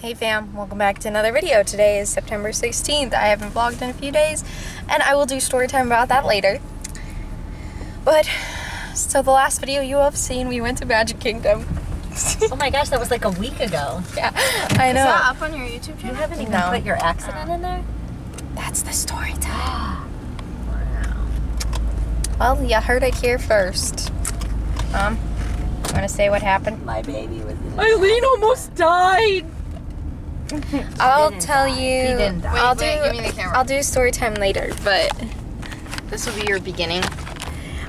Hey fam, welcome back to another video. Today is September 16th. I haven't vlogged in a few days and I will do story time about that later. But, so the last video you have seen, we went to Magic Kingdom. Oh my gosh, that was like a week ago. Yeah, I know. Is that up on your YouTube channel? You haven't even put your accident in there? That's the story time. Well, you heard it here first. You want to say what happened? My baby was in Eileen almost died. I'll tell you. He didn't die. I'll Wait, do. give me the camera. I'll do story time later, but This will be your beginning.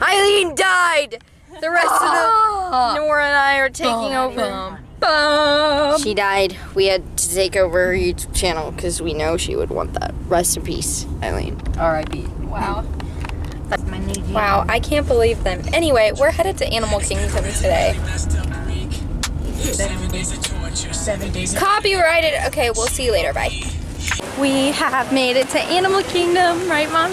Eileen died. The rest of the Nora and I are taking over. Boom. She died. We had to take over her YouTube channel because we know she would want that. Rest in peace, Eileen. R.I.P. Wow. That's my new gene. Wow, I can't believe them. Anyway, we're headed to Animal Kingdom today. 7 days. Copyrighted. Okay, we'll see you later. Bye. We have made it to Animal Kingdom, right, Mom?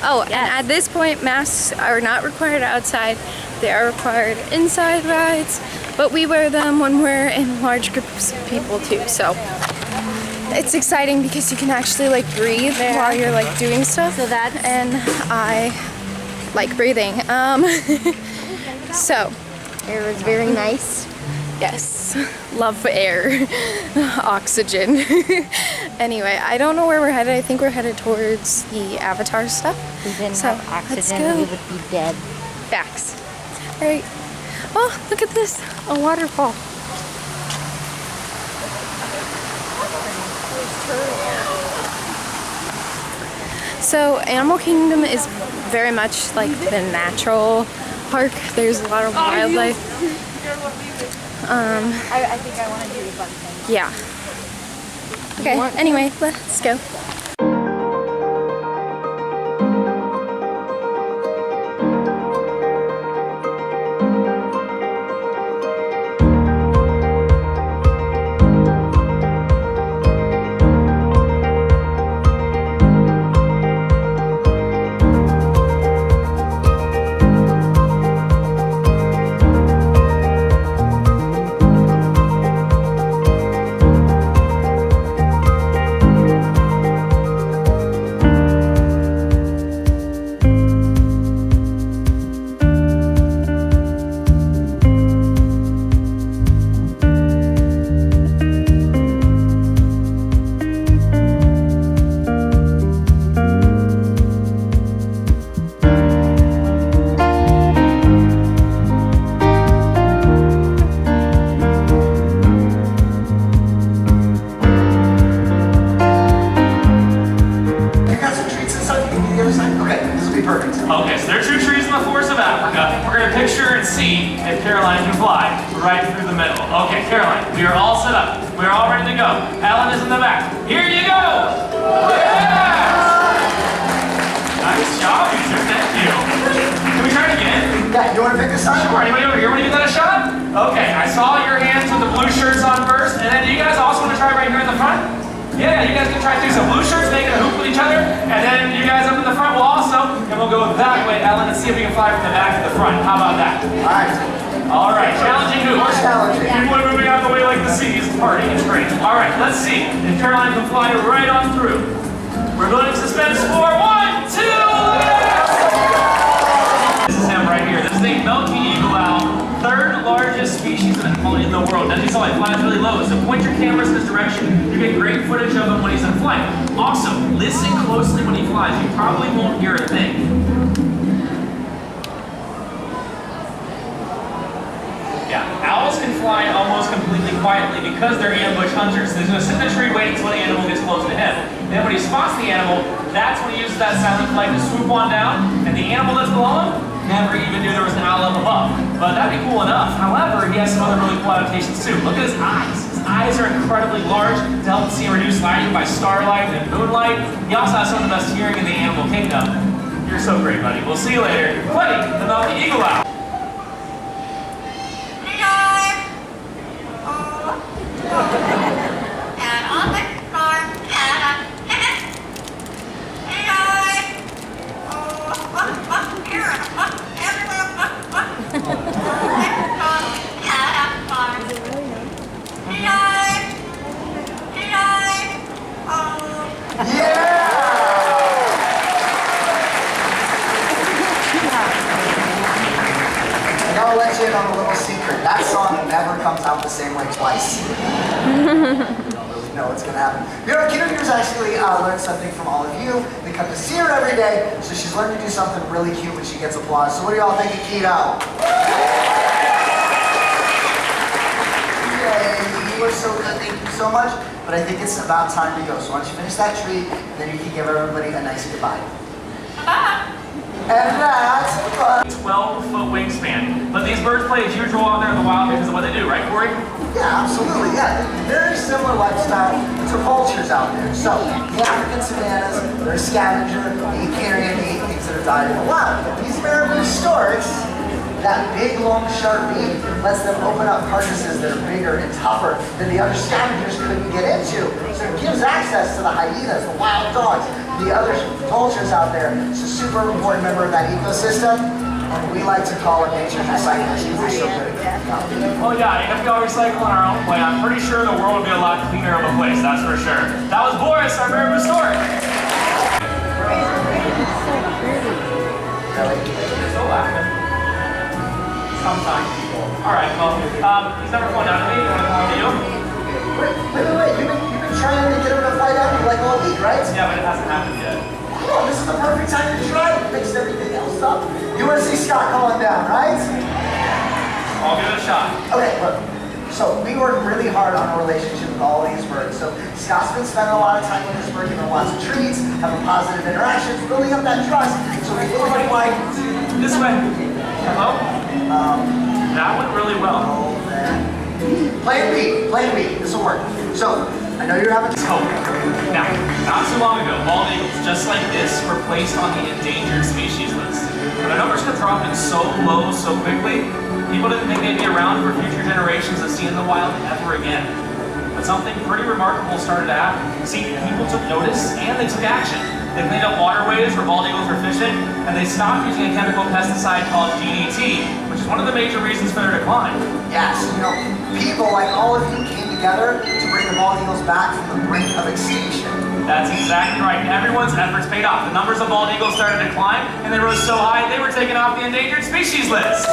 Oh, yes. And at this point, masks are not required outside. They are required inside rides, but we wear them when we're in large groups of people too. So it's exciting because you can actually like breathe while you're like doing stuff. So that's and I like breathing. So It was very nice. yes, love air, oxygen. Anyway, I don't know where we're headed. I think we're headed towards the Avatar stuff. we didn't So, have let's oxygen, go. we would be dead. Facts. All right. Oh, look at this, a waterfall. So Animal Kingdom is very much like the natural park. There's a lot of wildlife. I think I want to do the fun thing. Yeah. Okay, anyway, let's go. Okay, so there are 2 trees in the forest of Africa. We're going to picture and see if Caroline can fly right through the middle. Okay, Caroline, we are all set up. We are all ready to go. Ellen is in the back. Here you go! Yes! Nice job, you two. Thank you. Can we try it again? Yeah, you want to pick this up? Sure. Anybody over here want to give that a shot? Okay, I saw your hands with the blue shirts on first, and then do you guys also want to try right here in the front? Yeah, you guys can try too. So blue shirts making a hoop with each other, and then you guys up in the front will also, and we'll go that way, Ellen, and see if we can fly from the back to the front. How about that? All right, challenging hoop. Challenging. People are moving out of the way like the sea. It's party. It's great. All right, let's see if Caroline can fly right on through. We're building suspense for 1, 2. This is him right here. This is the milky eagle owl. 3rd largest species in the world. As you saw, he flies really low. So point your cameras in this direction. You get great footage of him when he's in flight. Also, listen closely when he flies. You probably won't hear a thing. Yeah, owls can fly almost completely quietly because they're ambush hunters. They're going to sit in the tree waiting until the animal gets close to him. Then when he spots the animal, that's when he uses that silent flight to swoop on down, and the animal that's below him never even knew there was an owl up above. But that'd be cool enough. However, he has some other really cool adaptations too. Look at his eyes. His eyes are incredibly large to help see reduce lighting by starlight and moonlight. He also has some of the best hearing in the animal kingdom. You're so great, buddy. We'll see you later. Buddy, about the eagle owl. And on the farm, everywhere. Yeah! And I'll let you in on a little secret. That song never comes out the same way twice. Know what's gonna happen. You know, Kino's actually learned something from all of you. They come to see her every day, so she's learned to do something really cute when she gets applause. So what do y'all think of Kino? Yay, you were so good, thank you so much. But I think it's about time to go. So why don't you finish that treat, and then you can give everybody a nice goodbye. And that's fun. 12-foot wingspan. But these birds play a huge role out there in the wild because of what they do, right, Corey? Yeah, absolutely, yeah. Very similar lifestyle to vultures out there. So, the African savannas, they're a scavenger, they eat carrion, they eat things that are died in the wild. But these marabou storks, that big, long, sharp beak lets them open up carcasses that are bigger and tougher than the other scavengers couldn't get into. So it gives access to the hyenas, the wild dogs, the other vultures out there. It's a super important member of that ecosystem. And we like to call it nature's recyclers because we're so good at it. Oh yeah, if we all recycle in our own way, I'm pretty sure the world would be a lot cleaner of a place, that's for sure. That was Boris, our marabou stork. So laughing. Sometimes people. Alright, well, he's never flown down to me. You want to come to you? Wait. You've been trying to get him to fight out like all week, right? Yeah, but it hasn't happened yet. Oh, this is the perfect time to try to fix everything else up. You want to see Scott calling down, right? I'll give it a shot. Okay, look. So we work really hard on a relationship with all these birds. So Scott's been spending a lot of time with this bird, giving lots of treats, having positive interactions, building up that trust. So we feel like This way. Hello? That went really well. Plan B. This will work. So I know you're having Hope. Now, not too long ago, bald eagles just like this were placed on the endangered species list. But the numbers kept dropping so low so quickly, people didn't think they'd be around for future generations to see in the wild ever again. But something pretty remarkable started to happen. See, people took notice and they took action. They cleaned up waterways where bald eagles were fishing, and they stopped using a chemical pesticide called DDT, which is one of the major reasons for their decline. Yes, people like all of you came together to bring the bald eagles back from the brink of extinction. That's exactly right. And everyone's efforts paid off. The numbers of bald eagles started to decline, and they rose so high they were taken off the endangered species list.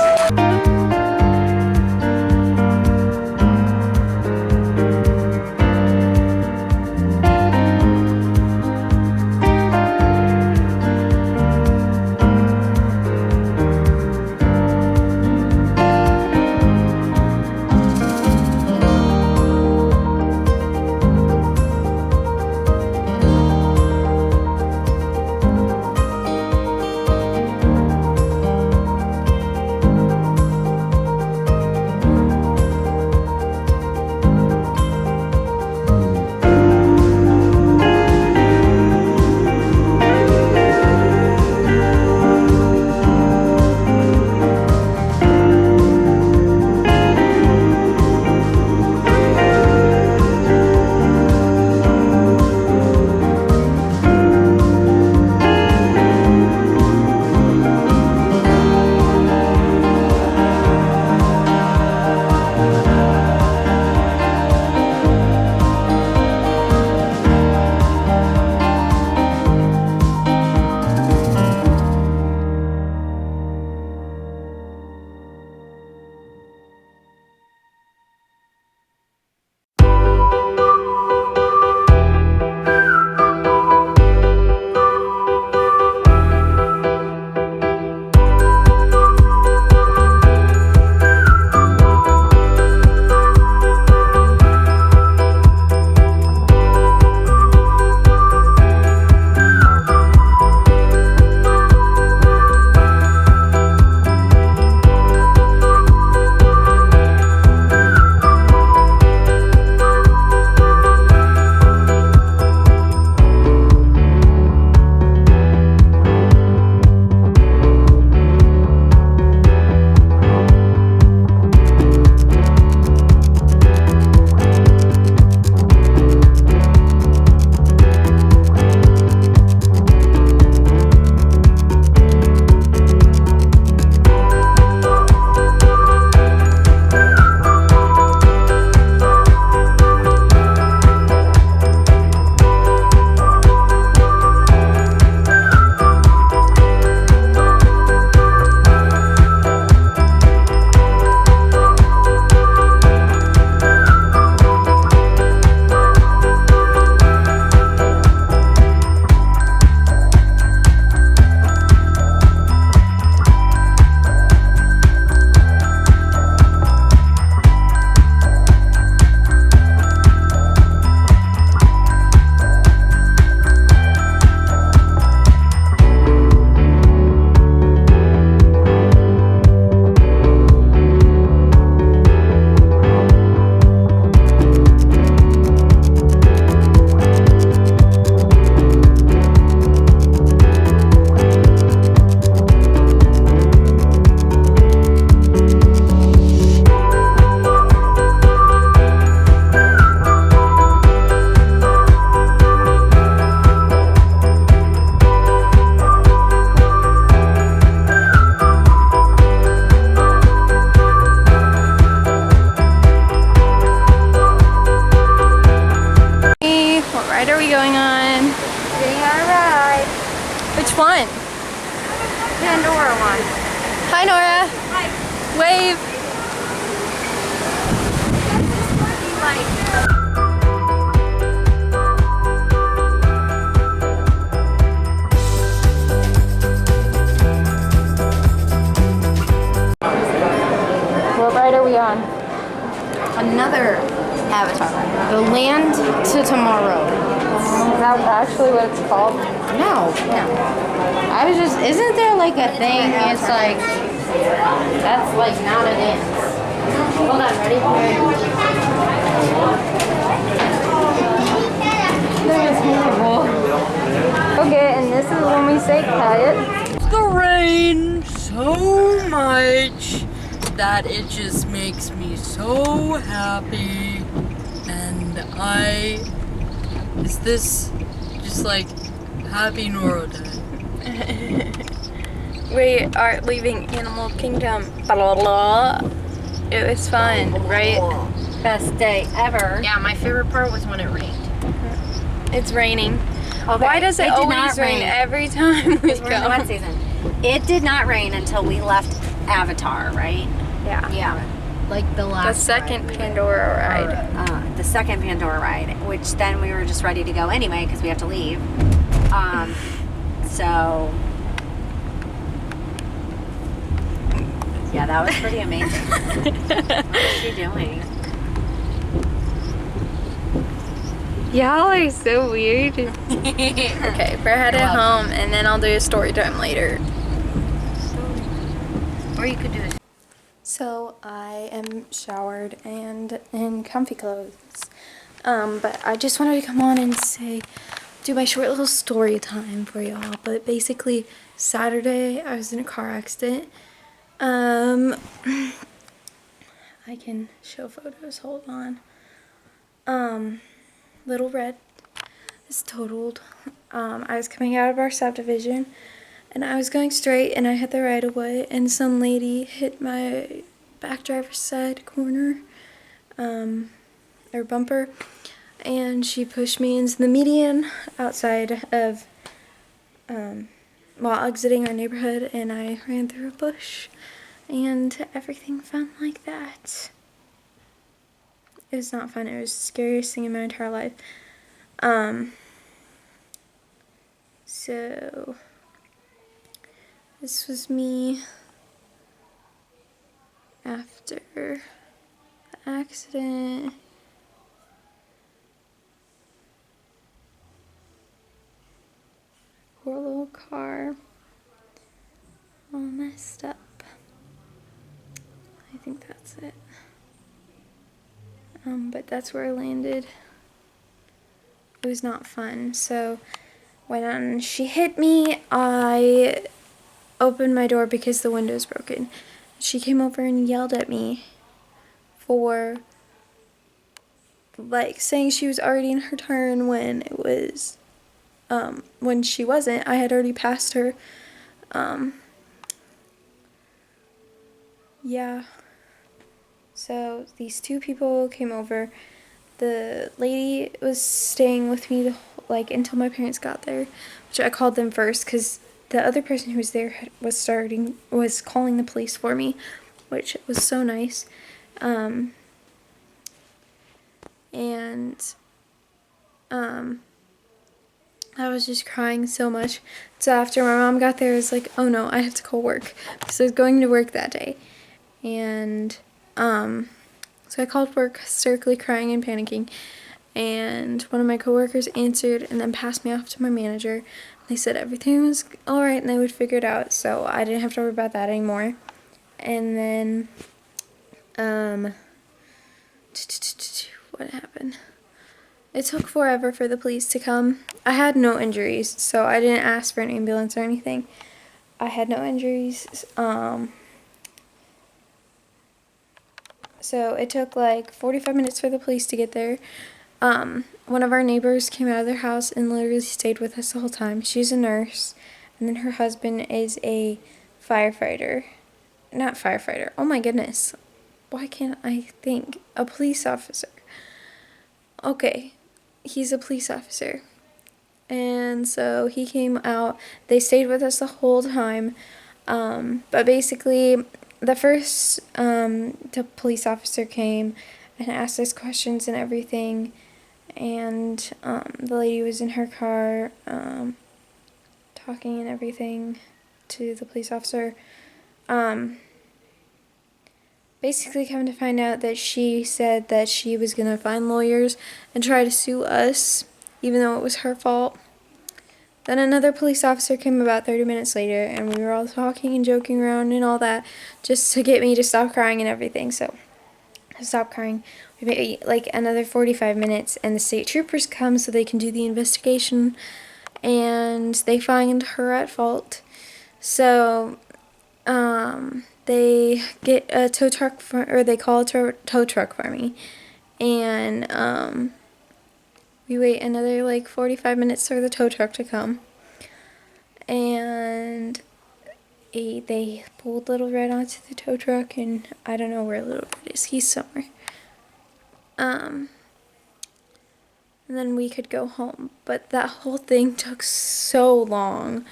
ride are we going on? Getting on a ride. Which one? Pandora one. Hi, Nora. Hi. Wave. What ride are we on? Another Avatar. The Land to Tomorrow. Is that actually what it's called? No. I was just, isn't there like a thing? It's like, that's like not a dance. Hold on, ready? That was horrible. Okay, and this is when we say quiet. The rain so much that it just makes me so happy, and is this just like happy Noro Day? We are leaving Animal Kingdom. Blah, blah, blah. It was fun, right? Best day ever. Yeah, my favorite part was when it rained. It's raining. Okay, Why does it did always not rain every time we Because we're in the wet go? season. It did not rain until we left Avatar, right? Yeah. Yeah. Like the The last second Pandora ride. the second Pandora ride, which then we were just ready to go anyway because we have to leave. So yeah, that was pretty amazing. What is she doing? Y'all are so weird. Okay, we're headed home and then I'll do a story time later. Or you could do it. So I am showered and in comfy clothes. But I just wanted to come on and do my short little story time for y'all. But basically, Saturday I was in a car accident. I can show photos, hold on. Little Red is totaled. I was coming out of our subdivision and I was going straight and I hit the right of way and some lady hit my back driver's side corner, or bumper, and she pushed me into the median outside of, while exiting our neighborhood, and I ran through a bush and everything fun like that. It was not fun. It was the scariest thing in my entire life. So this was me after the accident. Poor little car. All messed up. I think that's it. But that's where I landed. It was not fun. So when she hit me, I opened my door because the window was broken. She came over and yelled at me for like saying she was already in her turn when it was when she wasn't. I had already passed her. Yeah. So these two people came over. The lady was staying with me until my parents got there, which I called them first because the other person who was there was calling the police for me, which was so nice. I was just crying so much. So after my mom got there, I was like, oh no, I have to call work because I was going to work that day. And so I called work, hysterically crying and panicking, and one of my coworkers answered and then passed me off to my manager. They said everything was alright and they would figure it out, so I didn't have to worry about that anymore. And then, what happened? It took forever for the police to come. I had no injuries, so I didn't ask for an ambulance or anything. I had no injuries, so it took like 45 minutes for the police to get there. One of our neighbors came out of their house and literally stayed with us the whole time. She's a nurse, and then her husband is a firefighter. Not firefighter. Oh my goodness. Why can't I think? A police officer. Okay. he's a police officer. And so he came out. They stayed with us the whole time. But basically, the first the police officer came and asked us questions and everything. And the lady was in her car talking and everything to the police officer. Basically, come to find out that she said that she was going to find lawyers and try to sue us, even though it was her fault. Then another police officer came about 30 minutes later, and we were all talking and joking around and all that, just to get me to stop crying and everything. So I stopped crying. We wait like another 45 minutes, and the state troopers come so they can do the investigation, and they find her at fault. So they get a tow truck or they call a tow truck for me, and we wait another like 45 minutes for the tow truck to come, and they pulled Little Red onto the tow truck, and I don't know where Little Red is. He's somewhere. And then we could go home, but that whole thing took so long.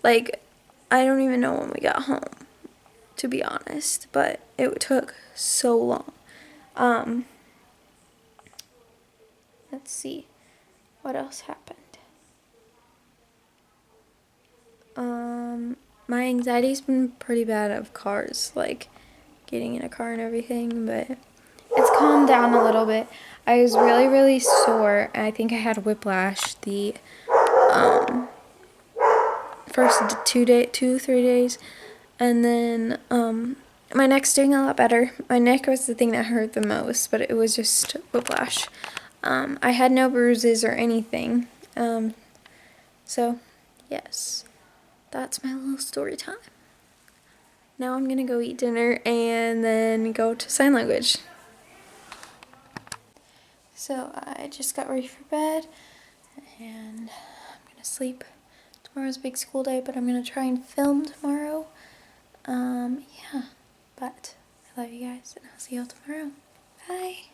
Like, I don't even know when we got home, to be honest, but it took so long. Let's see, what else happened? My anxiety's been pretty bad of cars, like getting in a car and everything, but it's calmed down a little bit. I was really, really sore, and I think I had whiplash the first 3 days, and then my neck's doing a lot better. My neck was the thing that hurt the most, but it was just whiplash. I had no bruises or anything, so yes, that's my little story time. Now I'm gonna go eat dinner and then go to sign language. So I just got ready for bed, and I'm gonna sleep. Tomorrow's a big school day, but I'm gonna try and film tomorrow. Yeah, but I love you guys, and I'll see you all tomorrow. Bye.